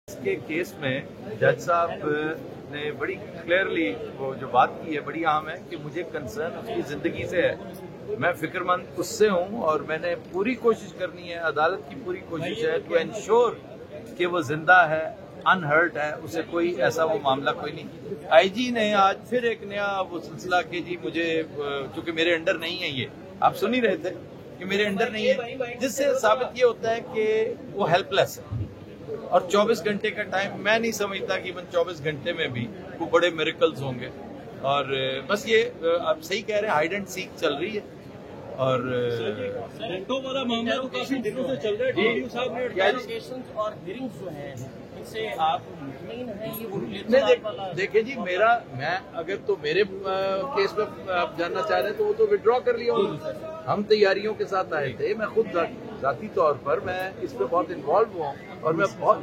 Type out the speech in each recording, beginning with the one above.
اس کے کیس میں جج صاحب نے بڑی کلیئرلی وہ جو بات کی ہے بڑی اہم ہے کہ مجھے کنسرن اس کی زندگی سے ہے. میں فکر مند اس سے ہوں اور میں نے پوری کوشش کرنی ہے, عدالت کی پوری کوشش ہے ٹو انشور کہ وہ زندہ ہے, انہرٹ ہے, اسے کوئی ایسا وہ معاملہ کوئی نہیں. آئی جی نے آج پھر ایک نیا وہ سلسلہ کہ جی مجھے چونکہ میرے انڈر نہیں ہے, یہ آپ سن ہی رہے تھے کہ میرے انڈر نہیں ہے, جس سے ثابت یہ ہوتا ہے کہ وہ ہیلپ لیس ہے. اور 24 گھنٹے کا ٹائم میں نہیں سمجھتا کہ 24 گھنٹے میں بھی وہ بڑے میریکلز ہوں گے. اور بس یہ آپ صحیح کہہ رہے ہیں, ہائیڈ اینڈ سیک چل رہی ہے. اور گھنٹوں والا معاملہ تو کافی دنوں سے چل رہا ہے. ڈی صاحب نے ایپلیکیشنز اور ہیئرنگز جو ہیں ان سے آپ مطمئن ہیں یہ دیکھیں جی میں اگر تو میرے کیس میں آپ جاننا چاہ رہے ہیں تو وہ تو وڈرا کر لیا. ہم تیاریوں کے ساتھ آئے تھے, میں خود ذاتی طور پر میں اس پہ بہت انوالو ہوا ہوں اور میں بہت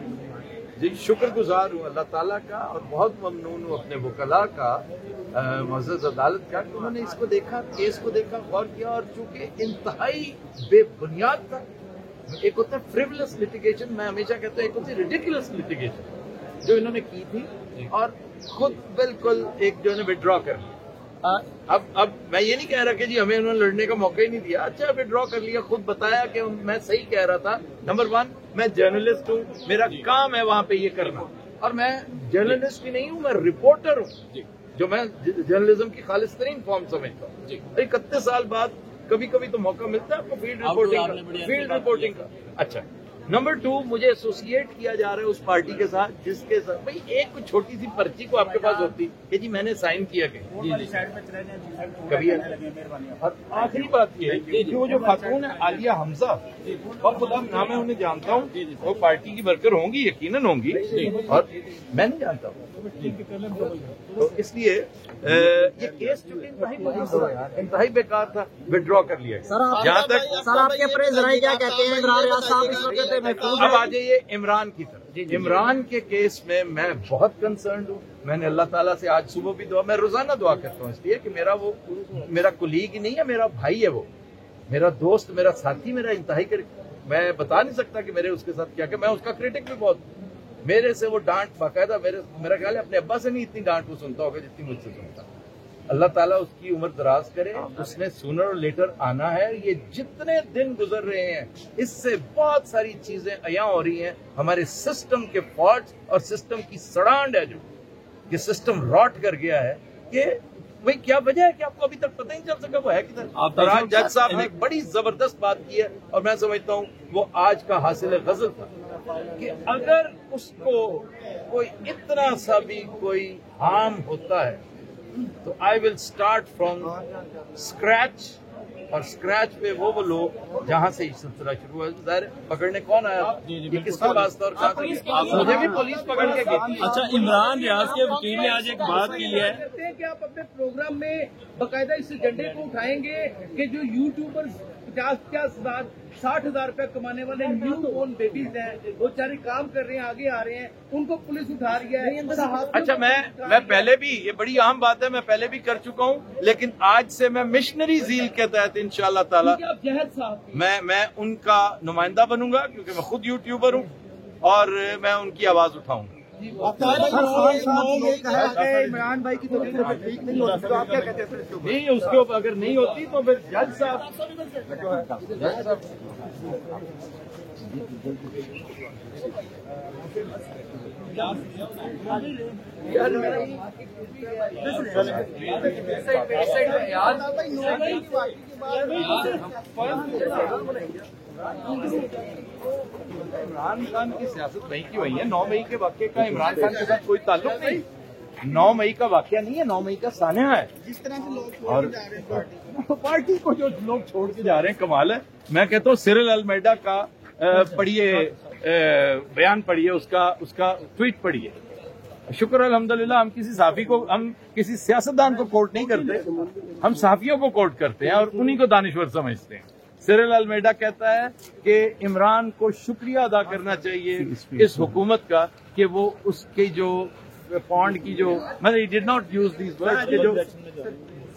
شکر گزار ہوں اللہ تعالیٰ کا اور بہت ممنون ہوں اپنے وکلاء کا, معزز عدالت کا, کہ انہوں نے اس کو دیکھا, کیس کو دیکھا, غور کیا. اور چونکہ انتہائی بے بنیاد تھا, ایک ہوتا ہے فریولس لٹیگیشن, میں ہمیشہ کہتا ہوں ایک ہوتی ہے ریڈیکولس لٹیگیشن جو انہوں نے کی تھی, اور خود بالکل ایک جو ہے وڈرا کر لیا. اب میں یہ نہیں کہہ رہا کہ جی ہمیں انہوں نے لڑنے کا موقع ہی نہیں دیا. اچھا وڈرا کر لیا, خود بتایا کہ میں صحیح کہہ رہا تھا. نمبر 1 میں جرنلسٹ ہوں, میرا کام ہے وہاں پہ یہ کرنا, اور میں جرنلسٹ بھی نہیں ہوں, میں رپورٹر ہوں جو میں جرنلزم کی خالص ترین فارم سمجھتا ہوں. 31 سال بعد کبھی کبھی تو موقع ملتا ہے آپ کو فیلڈ رپورٹنگ کا. اچھا نمبر 2 مجھے ایسوسیٹ کیا جا رہا ہے اس پارٹی کے ساتھ جس کے ساتھ بھائی ایک چھوٹی سی پرچی کو آپ کے پاس ہوتی کہ جی میں نے سائن کیا کہ کبھی. اور آخری بات یہ ہے کہ وہ جو خاتون ہے عالیہ حمزہ, اور خدا نام ہے انہیں جانتا ہوں, وہ پارٹی کی ورکر ہوں گی, یقیناً ہوں گی, اور میں نہیں جانتا ہوں. تو اس لیے یہ کیس انتہائی بیکار تھا, وڈرا کر لیا. جہاں تک سر آپ کے اپنے ذرائع کیا کہتے ہیں, عمران ریاض صاحب اس وقت اب آ جائیے عمران کی طرف. عمران کے کیس میں بہت کنسرنڈ ہوں. میں نے اللہ تعالیٰ سے آج صبح بھی میں روزانہ دعا کرتا ہوں, اس لیے کہ میرا کولیگ ہی نہیں ہے, میرا بھائی ہے, وہ میرا دوست, میرا ساتھی, میرا انتہائی میں بتا نہیں سکتا کہ میرے اس کے ساتھ کیا کہ میں اس کا کرٹک بھی بہت. میرے سے وہ ڈانٹ باقاعدہ میرا خیال ہے اپنے ابا سے نہیں اتنی ڈانٹ وہ سنتا ہوگا جتنی مجھ سے سنتا. اللہ تعالیٰ اس کی عمر دراز کرے, اس نے سونر اور لیٹر آنا ہے. یہ جتنے دن گزر رہے ہیں اس سے بہت ساری چیزیں عیاں ہو رہی ہیں, ہمارے سسٹم کے فالٹس اور سسٹم کی سڑانڈ ہے جو یہ سسٹم راٹ کر گیا ہے. کہ بھئی کیا وجہ ہے کہ آپ کو ابھی تک پتہ نہیں چل سکا وہ ہے کدھر. اور آج جج صاحب نے ایک بڑی زبردست بات کی ہے, اور میں سمجھتا ہوں وہ آج کا حاصل غزل تھا کہ اگر اس کو کوئی اتنا سا بھی کوئی ہارم ہوتا ہے تو آئی ول اسٹارٹ فرام اسکریچ, اور اسکریچ پہ وہ لوگ جہاں سے یہ سلسلہ شروع ہوا. ظاہر پکڑنے کون آیا, یہ کس کا واسطہ اور کہاں سے, مجھے بھی پولیس پکڑ کے گئی. اچھا عمران ریاض کے وکیل نے آج ایک بات کی ہے کہ آپ اپنے پروگرام میں باقاعدہ اس ایجنڈے کو اٹھائیں گے کہ جو یوٹیوبر 50,000 60,000 روپے کمانے والے نیو بورن بیبیز ہیں, وہ چارے کام کر رہے ہیں, آگے آ رہے ہیں, ان کو پولیس اٹھا رہی ہے. اچھا میں پہلے بھی, یہ بڑی عام بات ہے, میں پہلے بھی کر چکا ہوں, لیکن آج سے میں مشنری زیل کے تحت انشاءاللہ تعالی میں ان کا نمائندہ بنوں گا, کیونکہ میں خود یوٹیوبر ہوں اور میں ان کی آواز اٹھاؤں گا. عمران بھائی کی ٹھیک نہیں ہوتی تو آپ کیا کہتے ہیں؟ نہیں, اس کے اوپر اگر نہیں ہوتی تو پھر جج صاحب عمران خان کی سیاست وہیں کی وہیں ہے. 9 مئی کے واقعے کا عمران خان کے ساتھ کوئی تعلق نہیں. 9 مئی کا واقعہ نہیں ہے, 9 مئی کا سانحہ ہے. جس طرح سے لوگ اور پارٹی کو جو لوگ چھوڑ کے جا رہے ہیں کمال ہے. میں کہتا ہوں سیرل المیڈا کا پڑھیے, بیان پڑھیے, اس کا ٹویٹ پڑھیے. شکر الحمدللہ ہم کسی صحافی کو, ہم کسی سیاستدان کو کوٹ نہیں کرتے, ہم صحافیوں کو کوٹ کرتے ہیں اور انہی کو دانشور سمجھتے ہیں. سیرل المیڈا کہتا ہے کہ عمران کو شکریہ ادا کرنا چاہیے اس حکومت کا کہ وہ اس کی جو پونڈ کی جو, مطلب he did not use these words, کہ جو